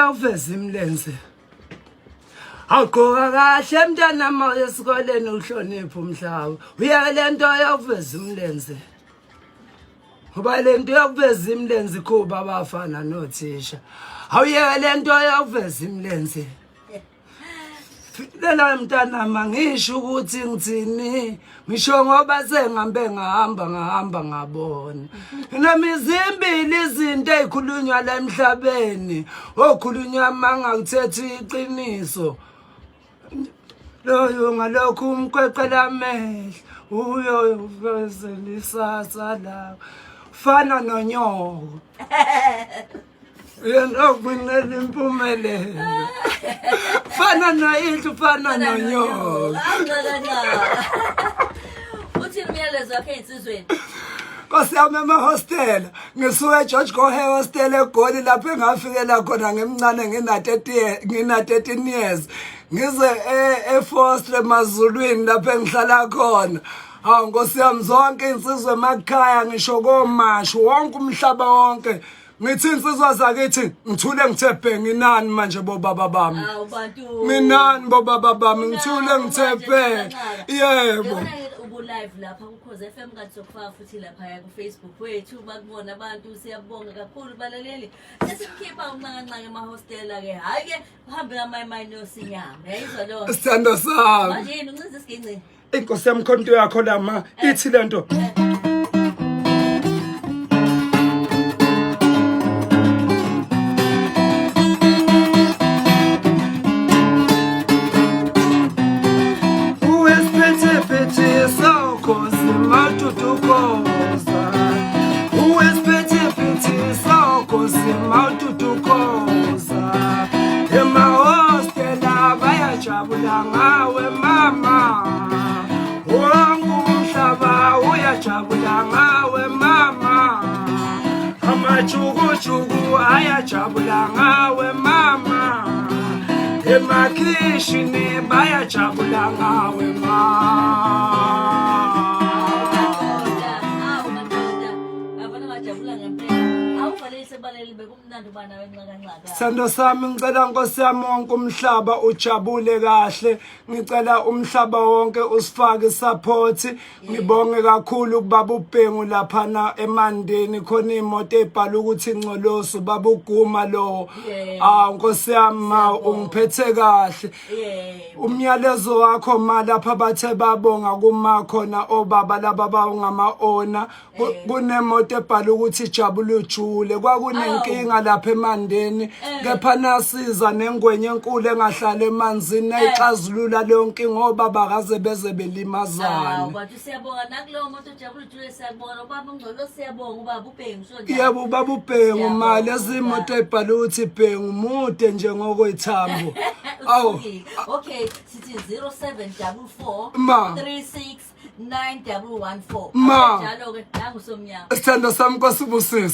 uyawuveza imlenze Awugqoka kahle mntana ma esikoleni uhlonipha umhlaba uyeke lento yokuveza imlenze Ngoba lento yokuveza imlenze kuba abafana nothisha awuyeke lento yokuveza imlenze Lela mntana mangisho ukuthi ngithini ngisho ngoba sengihambe ngahamba ngabona Namizimbili izinto ezikhulunywa la emhlabeni okhulunywa mangakuthetha iqiniso Loyo ngalokho umqweqela amehlo uyoveza lisasa la fana nonyoko Yena okunele impumelelo fana noyihlo fana nonyoko Uthi imiyalezo yakhe insizweni Nkosi yami emahostel ngisuke George Gohe hostel eGoli lapho engafikela khona ngemncane ngina 13 years ngize eFostre Mazulwini lapho engihlala khona hawu Nkosi yami zonke insizwe emakhaya ngisho komashu wonke umhlaba wonke Ngithi insizwa zakithi ngithule ngithe bhengi nani manje bobaba bami Minani bobaba bami ngithule ngithe bhengi yebo ubu live lapha ku Khoze FM kanti sokufaka futhi lapha ku Facebook wethu bakubona abantu siyabonga kakhulu balaleli sesikhipha unqanqanqa emahostela ke hayi ke uhambe ngamayimini yosinyama yayizwa lo Sithando sami manje yini uncinza isiginci Inkosi yami khonto yakho lama ithi lento Jabula ngawe mama Wangu umhlaba uyajabula ngawe mama Amajugu ayajabula ngawe mama Emakhishini bayajabula ngawe mama Sithando sami ngicela Nkosi yami wonke umhlaba ujabule kahle ngicela umhlaba wonke usifake support ngibonge kakhulu kubaba uBhengu lapha na eMandeni khona imoto ebhala ukuthi ingcoloso baba uGuma lo Nkosi yami ungiphethe kahle umyalezo wakho ma lapha bathe babonga kuma khona obaba laba bawungama owner kunemoto ebhala ukuthi jabule ujule kwakunenkinga lapha eMandeni kepha nasiza nengwenye enkulu engahlala emanzini ayixazulula leyo nkinga ngoba bakaze beze belimazana bathi siyabonga nakulowo muntu ojabule ujule siyabonga ubaba uNgcolo siyabonga ubaba uBhengu yebo ubaba uBhengu ma lezi moto ebhala ukuthi Bhengu mude njengokwethambo awu okay sithi 0744 36 9114 njalo ke nangu somnyama Sithando sami Nkosi ubusisi